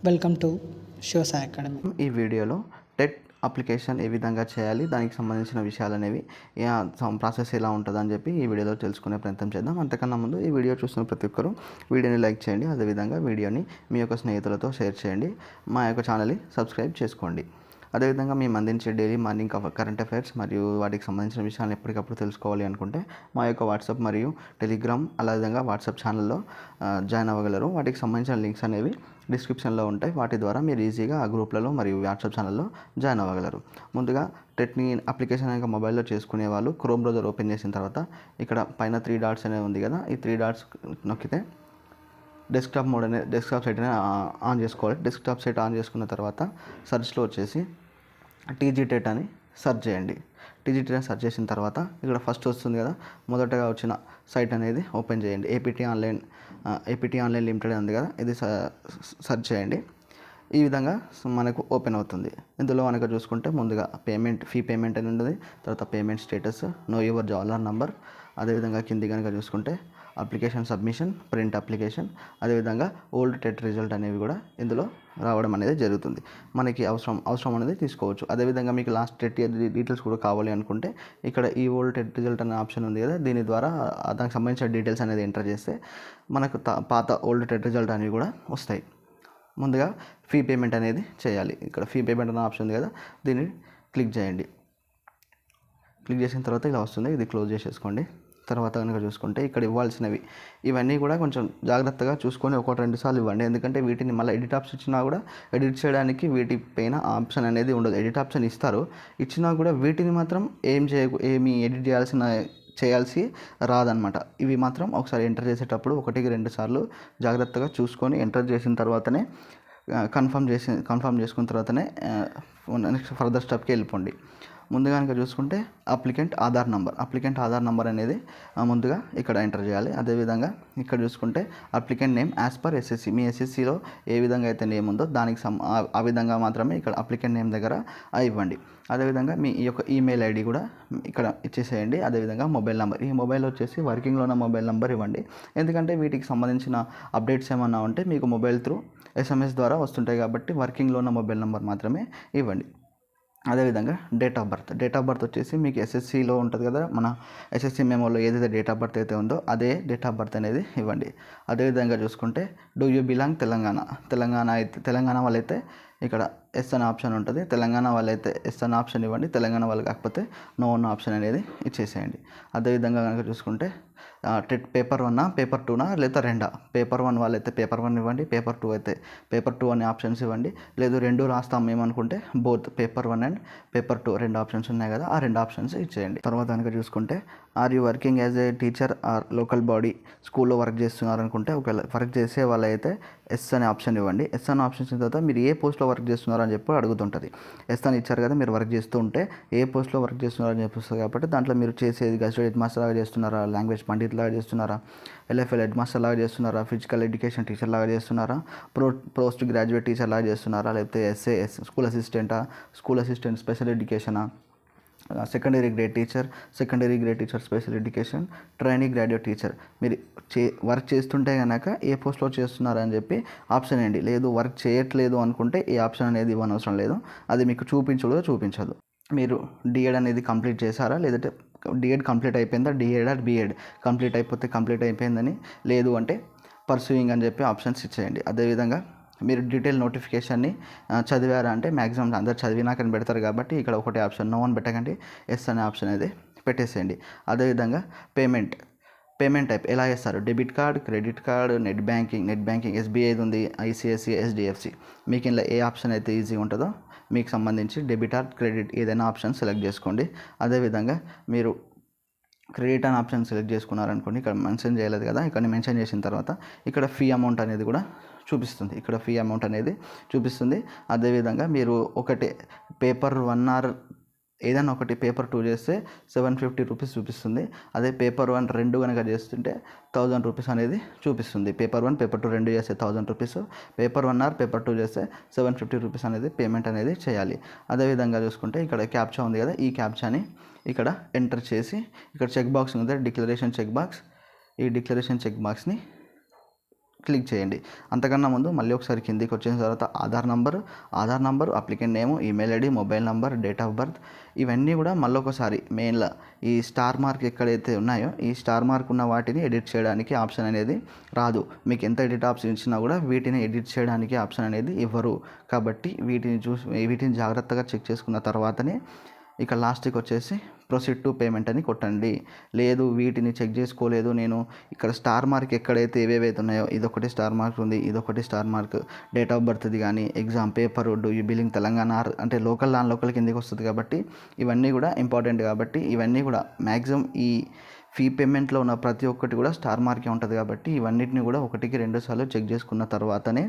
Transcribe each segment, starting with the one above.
Welcome to Shivasai academy. ఈ వీడియోలో TET application ఏ విధంగా చేయాలి, దానికి సంబంధించిన విషయాలు అనేవి ప్రాసెస్ ఎలా ఉంటుందని చెప్పి ఈ వీడియోలో తెలుసుకునే ప్రయత్నం చేద్దాం. అంతకన్నా ముందు ఈ వీడియో చూస్తున్న ప్రతి ఒక్కరూ వీడియోని లైక్ చేయండి, అదేవిధంగా వీడియోని మీ యొక్క స్నేహితులతో షేర్ చేయండి, మా యొక్క ఛానల్ని సబ్స్క్రైబ్ చేసుకోండి. అదేవిధంగా మేము అందించే డైలీ మార్నింగ్ కరెంట్ అఫైర్స్ మరియు వాటికి సంబంధించిన విషయాలను ఎప్పటికప్పుడు తెలుసుకోవాలి అనుకుంటే మా యొక్క వాట్సాప్ మరియు టెలిగ్రామ్ అదేవిధంగా వాట్సాప్ ఛానల్లో జాయిన్ అవ్వగలరు. వాటికి సంబంధించిన లింక్స్ అనేవి డిస్క్రిప్షన్లో ఉంటాయి. వాటి ద్వారా మీరు ఈజీగా ఆ గ్రూప్లలో మరియు వాట్సాప్ ఛానల్లో జాయిన్ అవ్వగలరు. ముందుగా టెట్ని అప్లికేషన్ కనుక మొబైల్లో చేసుకునే వాళ్ళు క్రోమ్ బ్రౌజర్ ఓపెన్ చేసిన తర్వాత ఇక్కడ పైన 3 డాట్స్ అనేవి ఉంది కదా, ఈ 3 డాట్స్ నొక్కితే డెస్క్టాప్ మోడ్ అనేది డెస్క్టాప్ సైట్ అనేది ఆన్ చేసుకోవాలి. డెస్క్టాప్ సైట్ ఆన్ చేసుకున్న తర్వాత సర్చ్లో వచ్చేసి టీజీ టెట్ అని సెర్చ్ చేయండి. టీజీ టెట్ అని సెర్చ్ చేసిన తర్వాత ఇక్కడ ఫస్ట్ వస్తుంది కదా, మొదటగా వచ్చిన సైట్ అనేది ఓపెన్ చేయండి. ఏపీటీ ఆన్లైన్ లిమిటెడ్ ఉంది కదా, ఇది సెర్చ్ చేయండి. ఈ విధంగా మనకు ఓపెన్ అవుతుంది. ఇందులో మనకు చూసుకుంటే ముందుగా ఫీ పేమెంట్ అని ఉంటుంది, తర్వాత payment status, know your journal number, అదేవిధంగా కింది కనుక చూసుకుంటే అప్లికేషన్ సబ్మిషన్, ప్రింట్ అప్లికేషన్, అదేవిధంగా ఓల్డ్ టెట్ రిజల్ట్ అనేవి కూడా ఇందులో రావడం అనేది జరుగుతుంది. మనకి అవసరం అనేది తీసుకోవచ్చు. అదేవిధంగా మీకు లాస్ట్ టెట్ డీటెయిల్స్ కూడా కావాలి అనుకుంటే ఇక్కడ ఈ ఓల్డ్ టెట్ రిజల్ట్ అనే ఆప్షన్ ఉంది కదా, దీని ద్వారా దానికి సంబంధించిన డీటెయిల్స్ అనేది ఎంటర్ చేస్తే మనకు పాత ఓల్డ్ టెట్ రిజల్ట్ అనేవి కూడా వస్తాయి. ముందుగా ఫీ పేమెంట్ అనేది చేయాలి. ఇక్కడ ఫీ పేమెంట్ అనే ఆప్షన్ ఉంది కదా, దీన్ని క్లిక్ చేయండి. క్లిక్ చేసిన తర్వాత ఇలా వస్తుంది, ఇది క్లోజ్ చేసేసుకోండి. తర్వాత కనుక చూసుకుంటే ఇక్కడ ఇవ్వాల్సినవి ఇవన్నీ కూడా కొంచెం జాగ్రత్తగా చూసుకొని 1-2 సార్లు ఇవ్వండి. ఎందుకంటే వీటిని మళ్ళీ ఎడిట్ ఆప్షన్ ఇచ్చినా కూడా ఎడిట్ చేయడానికి వీటి పైన ఆప్షన్ అనేది ఉండదు. ఎడిట్ ఆప్షన్ ఇస్తారు, ఇచ్చినా కూడా వీటిని మాత్రం ఏమి ఎడిట్ చేయాల్సి రాదనమాట. ఇవి మాత్రం ఒకసారి ఎంటర్ చేసేటప్పుడు 1-2 సార్లు జాగ్రత్తగా చూసుకొని ఎంటర్ చేసిన తర్వాతనే కన్ఫర్మ్ చేసుకున్న తర్వాతనే నెక్స్ట్ ఫర్దర్ స్టెప్కి వెళ్ళిపోండి. ముందుగా కనుక చూసుకుంటే అప్లికెంట్ ఆధార్ నంబర్ అనేది ముందుగా ఇక్కడ ఎంటర్ చేయాలి. అదేవిధంగా ఇక్కడ చూసుకుంటే applicant name as per SSC, మీ ఎస్ఎస్సిలో ఏ విధంగా అయితే నేమ్ ఉందో దానికి ఆ విధంగా మాత్రమే ఇక్కడ అప్లికెంట్ నేమ్ దగ్గర ఇవ్వండి. అదేవిధంగా మీ యొక్క ఈమెయిల్ ఐడి కూడా ఇక్కడ ఇచ్చేసేయండి. అదేవిధంగా మొబైల్ నెంబర్, ఈ మొబైల్ వచ్చేసి వర్కింగ్లో ఉన్న మొబైల్ నెంబర్ ఇవ్వండి. ఎందుకంటే వీటికి సంబంధించిన అప్డేట్స్ ఏమన్నా ఉంటే మీకు మొబైల్ త్రూ SMS ద్వారా వస్తుంటాయి కాబట్టి వర్కింగ్లో ఉన్న మొబైల్ నెంబర్ మాత్రమే ఇవ్వండి. అదేవిధంగా డేట్ ఆఫ్ బర్త్ వచ్చేసి మీకు ఎస్ఎస్సిలో ఉంటుంది కదా, మన ఎస్ఎస్సి మెమోలో ఏదైతే డేట్ ఆఫ్ బర్త్ అయితే ఉందో అదే డేట్ ఆఫ్ బర్త్ అనేది ఇవ్వండి. అదేవిధంగా చూసుకుంటే డూ యూ బిలాంగ్ తెలంగాణ వాళ్ళైతే ఇక్కడ ఎస్ అనే ఆప్షన్ ఉంటుంది. తెలంగాణ వాళ్ళైతే ఎస్ అనే ఆప్షన్ ఇవ్వండి. తెలంగాణ వాళ్ళు కాకపోతే నో అన్న ఆప్షన్ అనేది ఇచ్చేసేయండి. అదేవిధంగా కనుక చూసుకుంటే టెట్ పేపర్ 1 పేపర్ 2 లేదా 2 పేపర్ 1 వాళ్ళైతే పేపర్ 1 ఇవ్వండి, పేపర్ 2 అయితే పేపర్ 2 అనే ఆప్షన్స్ ఇవ్వండి. లేదు 2 రాస్తాం ఏమనుకుంటే both paper 1 and paper 2 2 options ఉన్నాయి కదా, ఆ 2 ఆప్షన్స్ ఇచ్చేయండి. తర్వాత కనుక చూసుకుంటే are you working as a teacher or local body, స్కూల్లో వర్క్ చేస్తున్నారు అనుకుంటే ఒకవేళ వర్క్ చేసే వాళ్ళైతే ఎస్ అనే ఆప్షన్ ఇవ్వండి. ఎస్ అనే ఆప్షన్ ఇచ్చిన తర్వాత మీరు ఏ పోస్ట్లో వర్క్ చేస్తున్నారు అని చెప్పి అడుగుతుంటుంది. ఎస్ అని ఇచ్చారు కదా, మీరు వర్క్ చేస్తూ ఉంటే ఏ పోస్ట్లో వర్క్ చేస్తున్నారు అని చెప్పిస్తుంది కాబట్టి దాంట్లో మీరు చేసేది గెస్టెడ్ హెడ్ మాస్టర్ లాగా చేస్తున్నారా, లాంగ్వేజ్ పండిట్ లాగా చేస్తున్నారా, LFL హెడ్ మాస్టర్ లాగా చేస్తున్నారా, ఫిజికల్ ఎడ్యుకేషన్ టీచర్ లాగా చేస్తున్నారా, పోస్ట్ గ్రాడ్యుయేట్ టీచర్ లాగా చేస్తున్నారా, లేకపోతే స్కూల్ అసిస్టెంట్ స్పెషల్ ఎడ్యుకేషనా, secondary grade teacher special education, training graduate teacher. మీరు వర్క్ చేస్తుంటే కనుక ఏ పోస్ట్లో చేస్తున్నారని చెప్పి ఆప్షన్ వేయండి. లేదు వర్క్ చేయట్లేదు అనుకుంటే ఈ ఆప్షన్ అనేది ఇవ్వనవసరం లేదు, అది మీకు చూపించదు. మీరు డిఎడ్ అనేది కంప్లీట్ చేశారా, లేదంటే డిఎడ్ కంప్లీట్ అయిపోయిందా, డిఎడ్ ఆర్ బిఎడ్ కంప్లీట్ అయిపోతే కంప్లీట్ అయిపోయిందని, లేదు అంటే పర్సూయింగ్ అని చెప్పి ఆప్షన్స్ ఇచ్చేయండి. అదేవిధంగా మీరు డీటెయిల్ నోటిఫికేషన్ని చదివారా అంటే మ్యాక్సిమం అందరు చదివినాకని పెడతారు కాబట్టి ఇక్కడ ఒకటే ఆప్షన్ నో అని పెట్టకండి, ఎస్ అనే ఆప్షన్ అనేది పెట్టేసేయండి. అదేవిధంగా పేమెంట్ టైప్ ఎలా చేస్తారు, debit card, credit card, net banking SBI ఉంది, ICICI, SDFC. మీకు ఇలా ఏ ఆప్షన్ అయితే ఈజీ ఉంటుందో మీకు సంబంధించి డెబిట్ ఆర్ క్రెడిట్ ఏదైనా ఆప్షన్ సెలెక్ట్ చేసుకోండి. అదేవిధంగా మీరు క్రెడిట్ అనే ఆప్షన్ సెలెక్ట్ చేసుకున్నారనుకోండి, ఇక్కడ మెన్షన్ చేయలేదు కదా, ఇక్కడ మెన్షన్ చేసిన తర్వాత ఇక్కడ ఫీ అమౌంట్ అనేది కూడా చూపిస్తుంది. అదేవిధంగా మీరు ఒకటి పేపర్ 1 ఆర్ ఏదైనా ఒకటి పేపర్ 2 చేస్తే 750 రూపీస్ చూపిస్తుంది. అదే పేపర్ 1 2 కనుక చేస్తుంటే 1000 రూపీస్ అనేది చూపిస్తుంది. పేపర్ 1 పేపర్ 2 2 చేస్తే 1000 రూపీస్, పేపర్ 1 ఆర్ పేపర్ 2 చేస్తే 750 రూపీస్ అనేది పేమెంట్ అనేది చేయాలి. అదేవిధంగా చూసుకుంటే ఇక్కడ క్యాప్చా ఉంది కదా, ఈ క్యాప్చాని ఇక్కడ ఎంటర్ చేసి ఇక్కడ చెక్ బాక్స్ ఉంది, డిక్లరేషన్ చెక్ బాక్స్, ఈ డిక్లరేషన్ చెక్ బాక్స్ని క్లిక్ చేయండి. అంతకన్నా ముందు మళ్ళీ ఒకసారి కిందికి వచ్చిన తర్వాత Aadhaar number, applicant name, email ID, mobile number, date of birth ఇవన్నీ కూడా మళ్ళీ ఒకసారి మెయిన్లో ఈ స్టార్ మార్క్ ఎక్కడైతే ఉన్నాయో ఈ స్టార్ మార్క్ ఉన్న వాటిని ఎడిట్ చేయడానికి ఆప్షన్ అనేది రాదు. మీకు ఎంత ఎడిట్ ఆప్షన్ ఇచ్చినా కూడా వీటిని ఎడిట్ చేయడానికి ఆప్షన్ అనేది ఇవ్వరు. కాబట్టి వీటిని జాగ్రత్తగా చెక్ చేసుకున్న తర్వాతనే ఇక లాస్ట్కి వచ్చేసి ప్రొసీడ్ టు పేమెంట్ అని కొట్టండి. లేదు వీటిని చెక్ చేసుకోలేదు నేను, ఇక్కడ స్టార్ మార్క్ ఎక్కడైతే ఏవేవైతే ఉన్నాయో ఇదొకటి స్టార్ మార్క్ ఉంది, ఇదొకటి స్టార్ మార్క్, డేట్ ఆఫ్ బర్త్ది కానీ ఎగ్జామ్ పేపర్ ఈ బిల్లింగ్ తెలంగాణ అంటే నాన్ లోకల్ కిందకి వస్తుంది కాబట్టి ఇవన్నీ కూడా ఇంపార్టెంట్. కాబట్టి ఇవన్నీ కూడా మ్యాక్సిమం ఈ ఫీ పేమెంట్లో ఉన్న ప్రతి ఒక్కటి కూడా స్టార్ మార్కే ఉంటుంది. కాబట్టి ఇవన్నిటిని కూడా 1-2 సార్లు చెక్ చేసుకున్న తర్వాతనే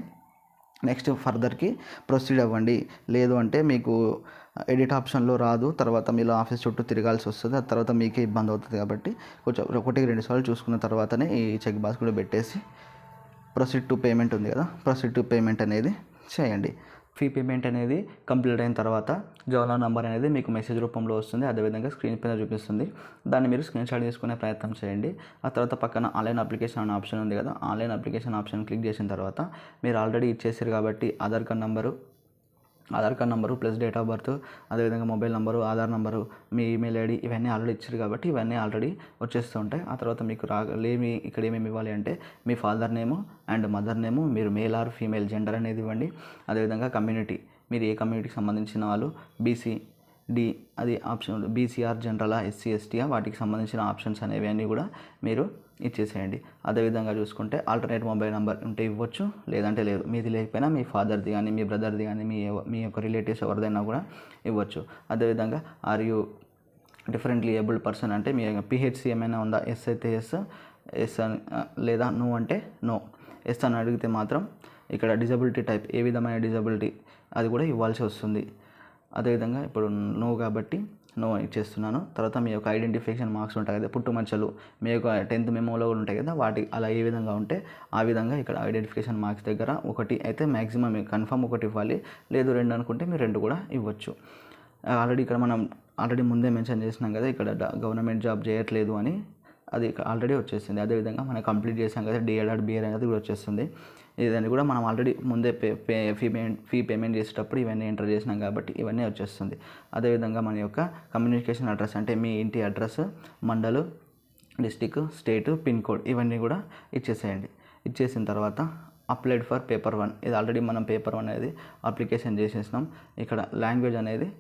నెక్స్ట్ ఫర్దర్కి ప్రొసీడ్ అవ్వండి. లేదు అంటే మీకు ఎడిట్ ఆప్షన్లో రాదు, తర్వాత మీరు ఆఫీస్ చుట్టూ తిరగాల్సి వస్తుంది, ఆ తర్వాత మీకే ఇబ్బంది అవుతుంది. కాబట్టి కొంచెం 1-2 సార్లు చూసుకున్న తర్వాతనే ఈ చెక్ బాక్స్ కూడా పెట్టేసి ప్రొసీడ్ టు పేమెంట్ ఉంది కదా, ప్రొసీడ్ టు పేమెంట్ అనేది చేయండి. ఫీ పేమెంట్ అనేది కంప్లీట్ అయిన తర్వాత జవహర్లాల్ నంబర్ అనేది మీకు మెసేజ్ రూపంలో వస్తుంది. అదేవిధంగా స్క్రీన్ పైన చూపిస్తుంది. దాన్ని మీరు స్క్రీన్ షాట్ తీసుకునే ప్రయత్నం చేయండి. ఆ తర్వాత పక్కన ఆన్లైన్ అప్లికేషన్ అనే ఆప్షన్ ఉంది కదా, ఆన్లైన్ అప్లికేషన్ ఆప్షన్ క్లిక్ చేసిన తర్వాత మీరు ఆల్రెడీ ఇచ్చేసారు కాబట్టి Aadhaar card number plus date of birth, అదేవిధంగా మొబైల్ నంబరు, ఆధార్ నంబరు, మీ ఈమెయిల్ ఐడి ఇవన్నీ ఆల్రెడీ ఇచ్చారు కాబట్టి ఇవన్నీ ఆల్రెడీ వచ్చేస్తూ ఉంటాయి. ఆ తర్వాత మీకు ఇక్కడ ఏమేమి ఇవ్వాలి అంటే మీ father name and mother name, మీరు మేల్ ఆర్ ఫీమేల్ జెండర్ అనేది ఇవ్వండి. అదేవిధంగా కమ్యూనిటీ, మీరు ఏ కమ్యూనిటీకి సంబంధించిన వాళ్ళు, BC/D అది ఆప్షన్, BCR జనరలా, SC/ST వాటికి సంబంధించిన ఆప్షన్స్ అనేవి అన్నీ కూడా మీరు ఇచ్చేసేయండి. అదేవిధంగా చూసుకుంటే ఆల్టర్నేట్ మొబైల్ నెంబర్ ఉంటే ఇవ్వచ్చు, లేదంటే లేదు. మీది లేకపోయినా మీ ఫాదర్ది కానీ మీ బ్రదర్ది కానీ మీ యొక్క రిలేటివ్స్ ఎవరిదైనా కూడా ఇవ్వచ్చు. అదేవిధంగా are you differently abled person అంటే మీ PHC ఏమైనా ఉందా, ఎస్ అయితే ఎస్ అని, లేదా నో అంటే నో. ఎస్ అని అడిగితే మాత్రం ఇక్కడ డిజబిలిటీ టైప్ ఏ విధమైన డిజబిలిటీ అది కూడా ఇవ్వాల్సి వస్తుంది. అదేవిధంగా ఇప్పుడు నో కాబట్టి నో ఇచ్చేస్తున్నాను. తర్వాత మీ యొక్క ఐడెంటిఫికేషన్ మార్క్స్ ఉంటాయి కదా, పుట్టుమచ్చలు మీ యొక్క 10th మెమోలో కూడా ఉంటాయి కదా, వాటి అలా ఏ విధంగా ఉంటే ఆ విధంగా ఇక్కడ ఐడెంటిఫికేషన్ మార్క్స్ దగ్గర 1 అయితే మ్యాక్సిమం మీకు కన్ఫర్మ్ 1 ఇవ్వాలి, లేదు 2 అనుకుంటే మీరు 2 కూడా ఇవ్వచ్చు. ఇక్కడ మనం ముందే మెన్షన్ చేసినాం కదా, ఇక్కడ గవర్నమెంట్ జాబ్ చేయట్లేదు అని, అది ఆల్రెడీ వచ్చేసింది. అదేవిధంగా మనం కంప్లీట్ చేసాం కదా DED BEd అనేది కూడా వచ్చేస్తుంది. ఇదని కూడా మనం ఆల్రెడీ ముందే ఫీ పేమెంట్ చేసేటప్పుడు ఇవన్నీ ఎంటర్ చేసినాం కాబట్టి ఇవన్నీ వచ్చేస్తుంది. అదేవిధంగా మన యొక్క కమ్యూనికేషన్ అడ్రస్ అంటే మీ ఇంటి అడ్రస్, మండలు, డిస్టిక్, స్టేట్, పిన్ కోడ్ ఇవన్నీ కూడా ఇచ్చేసేయండి. ఇచ్చేసిన తర్వాత అప్లైడ్ ఫర్ పేపర్ 1 ఇది ఆల్రెడీ మనం పేపర్ 1 అనేది అప్లికేషన్ చేసేసినాం. ఇక్కడ లాంగ్వేజ్ అనేది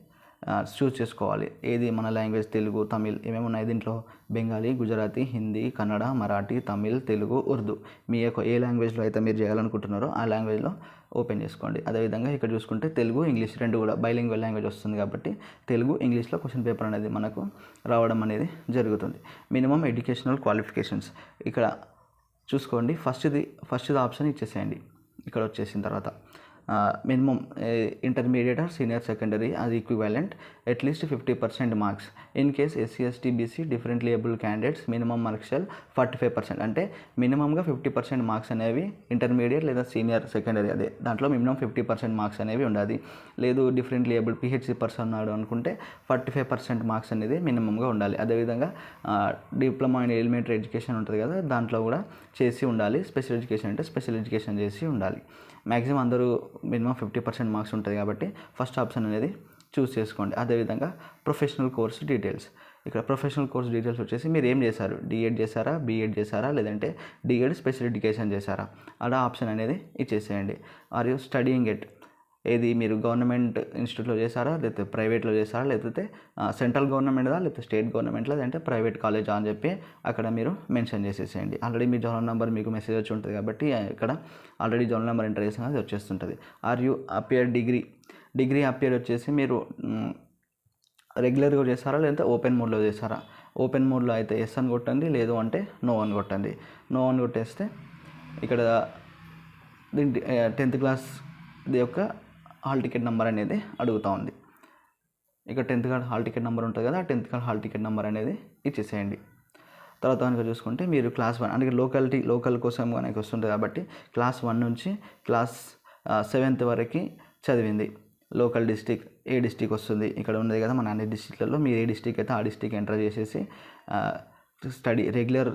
చూస్ చేసుకోవాలి. ఏది మన లాంగ్వేజ్, తెలుగు, తమిళ్ ఏమేమి ఉన్నాయి దీంట్లో, బెంగాలీ, గుజరాతీ, హిందీ, కన్నడ, మరాఠీ, తమిళ్, తెలుగు, ఉర్దూ మీ యొక్క ఏ లాంగ్వేజ్లో అయితే మీరు చేయాలనుకుంటున్నారో ఆ లాంగ్వేజ్లో ఓపెన్ చేసుకోండి. అదేవిధంగా ఇక్కడ చూసుకుంటే తెలుగు, ఇంగ్లీష్ 2 కూడా బైలింగ్వల్ లాంగ్వేజ్ వస్తుంది కాబట్టి తెలుగు, ఇంగ్లీష్లో క్వశ్చన్ పేపర్ అనేది మనకు రావడం అనేది జరుగుతుంది. మినిమం ఎడ్యుకేషనల్ క్వాలిఫికేషన్స్ ఇక్కడ చూసుకోండి. ఫస్ట్ది ఆప్షన్ ఇచ్చేసేయండి. ఇక్కడ వచ్చేసిన తర్వాత minimum intermediate or senior secondary అది ఈక్వివాలెంట్ అట్లీస్ట్ 50% marks. In case SC, ST, BC differently able candidates minimum marks shall 45%. అంటే మినిమంగా 50% మార్క్స్ అనేవి ఇంటర్మీడియట్ లేదా సీనియర్ సెకండరీ అదే దాంట్లో మినిమం 50% మార్క్స్ అనేవి ఉండాలి. లేదు డిఫరెంట్లీ ఏబుల్ PHC పర్సన్ ఉన్నాడు అనుకుంటే 45% మార్క్స్ అనేది మినిమంగా ఉండాలి. అదేవిధంగా డిప్లొమా ఇన్ ఎలిమెంటరీ ఎడ్యుకేషన్ ఉంటుంది కదా, దాంట్లో కూడా చేసి ఉండాలి. స్పెషల్ ఎడ్యుకేషన్ అంటే స్పెషల్ ఎడ్యుకేషన్ చేసి ఉండాలి. మ్యాక్సిమం అందరూ మినిమం 50% మార్క్స్ ఉంటుంది కాబట్టి ఫస్ట్ ఆప్షన్ అనేది చూస్ చేసుకోండి. అదేవిధంగా ప్రొఫెషనల్ కోర్స్ డీటెయిల్స్, ఇక్కడ ప్రొఫెషనల్ కోర్స్ డీటెయిల్స్ వచ్చేసి మీరు ఏం చేశారు, DEd చేశారా, BEd చేశారా, లేదంటే DEd స్పెషల్ ఎడ్యుకేషన్ చేశారా, అలా ఆప్షన్ అనేది ఇచ్చేసేయండి. ఆర్ యూ స్టడీయింగ్ ఎట్ ఏది మీరు గవర్నమెంట్ ఇన్స్టిట్యూట్లో చేశారా, లేకపోతే ప్రైవేట్లో చేశారా, లేకపోతే సెంట్రల్ గవర్నమెంట్దా, లేకపోతే స్టేట్ గవర్నమెంట్లో, లేదంటే ప్రైవేట్ కాలేజా అని చెప్పి అక్కడ మీరు మెన్షన్ చేసేసేయండి. ఆల్రెడీ మీ జర్నల్ నెంబర్ మీకు మెసేజ్ వచ్చి ఉంటుంది కాబట్టి ఇక్కడ ఆల్రెడీ జర్నల్ నెంబర్ ఎంటర్ చేసిన అది వచ్చేస్తుంటుంది. Are you appear degree appear వచ్చేసి మీరు రెగ్యులర్గా చేస్తారా లేదంటే ఓపెన్ మోడ్లో చేస్తారా. ఓపెన్ మోడ్లో అయితే ఎస్ అని కొట్టండి, లేదు అంటే నో అని కొట్టండి. నో అని కొట్టేస్తే ఇక్కడ 10th క్లాస్ యొక్క హాల్ టికెట్ నెంబర్ అనేది అడుగుతూ ఉంది. ఇక్కడ 10th class hall ticket number ఉంటుంది కదా, ఆ 10th class hall ticket number అనేది ఇచ్చేసేయండి. తర్వాత కనుక చూసుకుంటే మీరు క్లాస్ 1 అంటే లోకల్ కోసం కనుక వస్తుంటుంది కాబట్టి క్లాస్ 1 నుంచి క్లాస్ 7th వరకు చదివింది. లోకల్ డిస్టిక్ ఏ డిస్టిక్ వస్తుంది ఇక్కడ ఉన్నది కదా, మన అన్ని డిస్టిక్లలో మీరు ఏ డిస్టిక్ అయితే ఆ డిస్టిక్ ఎంటర్ చేసేసి study regular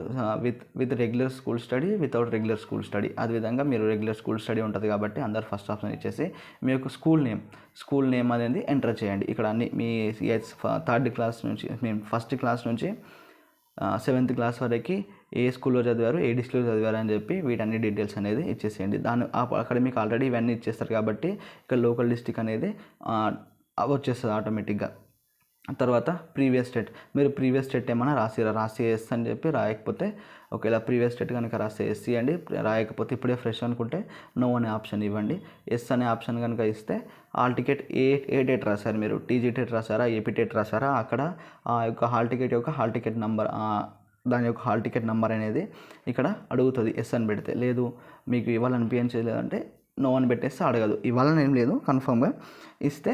with regular school study, without regular school study. అదేవిధంగా మీరు రెగ్యులర్ స్కూల్ స్టడీ ఉంటుంది కాబట్టి అందరు ఫస్ట్ ఆప్షన్ ఇచ్చేసి మీ యొక్క స్కూల్ నేమ్ అనేది ఎంటర్ చేయండి. ఇక్కడ అన్ని మీ థర్డ్ క్లాస్ నుంచి మేము ఫస్ట్ క్లాస్ నుంచి 7th క్లాస్ వరకు ఏ స్కూల్లో చదివారు, ఏ డిస్ట్రిక్ట్లో చదివారు అని చెప్పి వీటన్ని డీటెయిల్స్ అనేది ఇచ్చేసేయండి. అక్కడ మీకు ఆల్రెడీ ఇవన్నీ ఇచ్చేస్తారు కాబట్టి ఇక్కడ లోకల్ డిస్ట్రిక్ట్ అనేది వచ్చేస్తుంది ఆటోమేటిక్గా. తర్వాత ప్రీవియస్ స్టేట్, మీరు ప్రీవియస్ స్టేట్ ఏమైనా రాసి ఎస్ అని చెప్పి రాయకపోతే, ఒకవేళ ప్రీవియస్ స్టేట్ కనుక రాస్తే ఎస్సీ అండి, రాయకపోతే ఇప్పుడే ఫ్రెష్ అనుకుంటే నో అనే ఆప్షన్ ఇవ్వండి. ఎస్ అనే ఆప్షన్ కనుక ఇస్తే హాల్ టికెట్ ఏ డేట్ రాశారు, మీరు టీజీ టెట్ రాశారా, ఏపీ టెట్ రాశారా, అక్కడ ఆ యొక్క హాల్ టికెట్ నెంబర్, దాని యొక్క హాల్ టికెట్ నెంబర్ అనేది ఇక్కడ అడుగుతుంది ఎస్ అని పెడితే. లేదు మీకు ఇవ్వాలనిపించలేదంటే నో అని పెట్టేస్తే అడగదు. ఇవ్వాలని ఏం లేదు, కన్ఫర్మ్గా ఇస్తే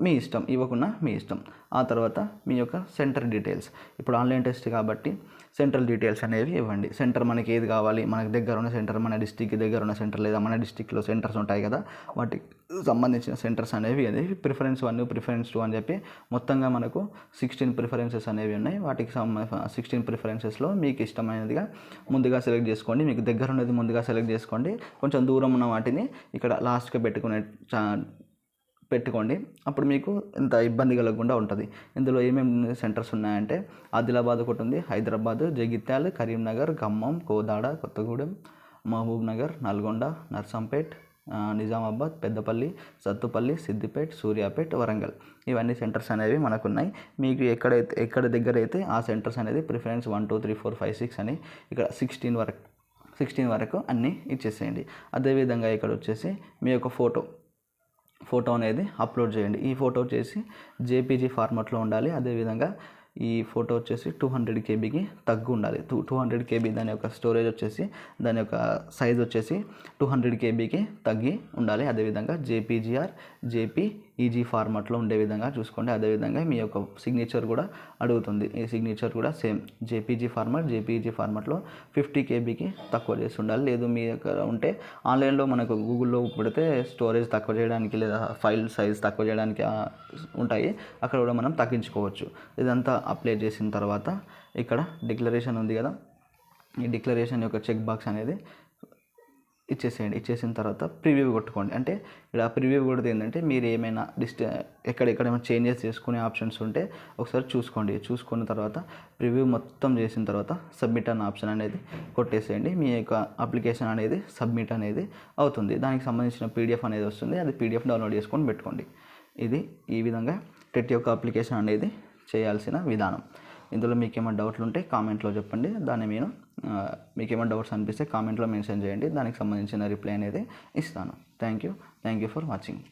మీ ఇష్టం, ఇవ్వకుండా మీ ఇష్టం. ఆ తర్వాత మీ యొక్క సెంటర్ డీటెయిల్స్, ఇప్పుడు ఆన్లైన్ టెస్ట్ కాబట్టి సెంట్రల్ డీటెయిల్స్ అనేవి ఇవ్వండి. సెంటర్ మనకి ఏది కావాలి, మనకు దగ్గర ఉన్న సెంటర్, మన డిస్టిక్కి దగ్గర ఉన్న సెంటర్ లేదా మన డిస్టిక్లో సెంటర్స్ ఉంటాయి కదా, వాటికి సంబంధించిన సెంటర్స్ అనేవి ప్రిఫరెన్స్ 1, ప్రిఫరెన్స్ 2 అని చెప్పి మొత్తంగా మనకు 16 ప్రిఫరెన్సెస్ అనేవి ఉన్నాయి. వాటికి 16 ప్రిఫరెన్సెస్లో మీకు ఇష్టమైనదిగా ముందుగా సెలెక్ట్ చేసుకోండి. మీకు దగ్గర ఉన్నది ముందుగా సెలెక్ట్ చేసుకోండి. కొంచెం దూరం ఉన్న వాటిని ఇక్కడ లాస్ట్గా పెట్టుకోండి. అప్పుడు మీకు ఇంత ఇబ్బంది కలగకుండా ఉంటుంది. ఇందులో ఏమేమి సెంటర్స్ ఉన్నాయంటే ఆదిలాబాద్ ఒకటి ఉంది, హైదరాబాద్, జగిత్యాల, కరీంనగర్, ఖమ్మం, కోదాడ, కొత్తగూడెం, మహబూబ్ నగర్, నల్గొండ, నర్సంపేట్, నిజామాబాద్, పెద్దపల్లి, సత్తుపల్లి, సిద్దిపేట్, సూర్యాపేట్, వరంగల్. ఇవన్నీ సెంటర్స్ అనేవి మనకున్నాయి. మీకు ఎక్కడ దగ్గర అయితే ఆ సెంటర్స్ అనేది ప్రిఫరెన్స్ 1, 2, 3, 4, 5, 6 అని ఇక్కడ 16 వరకు అన్నీ ఇచ్చేసేయండి. అదేవిధంగా ఇక్కడ వచ్చేసి మీ యొక్క ఫోటో అనేది అప్లోడ్ చేయండి. ఈ ఫోటో వచ్చేసి జేపీజీ ఫార్మాట్లో ఉండాలి. అదేవిధంగా ఈ ఫోటో వచ్చేసి 200 కేబీకి తగ్గు ఉండాలి. 200 కేబీ దాని యొక్క స్టోరేజ్ వచ్చేసి, దాని యొక్క సైజ్ వచ్చేసి 200 కేబీకి తగ్గి ఉండాలి. అదేవిధంగా జేపీఈజీ ఫార్మాట్లో ఉండే విధంగా చూసుకోండి. అదేవిధంగా మీ యొక్క సిగ్నేచర్ కూడా అడుగుతుంది. ఈ సిగ్నేచర్ కూడా సేమ్ జేపీఈజీ ఫార్మాట్లో 50 కేబీకి తక్కువ చేసి ఉండాలి. లేదు మీ దగ్గర ఉంటే ఆన్లైన్లో మనకు గూగుల్లో పెడితే స్టోరేజ్ తక్కువ చేయడానికి లేదా ఫైల్ సైజ్ తక్కువ చేయడానికి ఉంటాయి, అక్కడ కూడా మనం తగ్గించుకోవచ్చు. ఇదంతా అప్లై చేసిన తర్వాత ఇక్కడ డిక్లరేషన్ ఉంది కదా, ఈ డిక్లరేషన్ యొక్క చెక్ బాక్స్ అనేది ఇచ్చేసేయండి. ఇచ్చేసిన తర్వాత ప్రివ్యూ కొట్టుకోండి. అంటే ఇక్కడ ప్రివ్యూ కొడితే ఏంటంటే మీరు ఏమైనా ఎక్కడేమైనా చేంజెస్ చేసుకునే ఆప్షన్స్ ఉంటే ఒకసారి చూసుకున్న తర్వాత ప్రివ్యూ మొత్తం చేసిన తర్వాత సబ్మిట్ అన్న ఆప్షన్ అనేది కొట్టేసేయండి. మీ యొక్క అప్లికేషన్ అనేది సబ్మిట్ అనేది అవుతుంది. దానికి సంబంధించిన పీడిఎఫ్ అనేది వస్తుంది. అది పీడిఎఫ్ డౌన్లోడ్ చేసుకొని పెట్టుకోండి. ఈ విధంగా టెట్ యొక్క అప్లికేషన్ అనేది చేయాల్సిన విధానం. ఇందులో మీకు ఏమైనా డౌట్లు ఉంటే కామెంట్లో చెప్పండి. మీకు ఏమైనా డౌట్స్ అనిపిస్తే కామెంట్లో మెన్షన్ చేయండి. దానికి సంబంధించిన రిప్లై అనేది ఇస్తాను. Thank you for watching.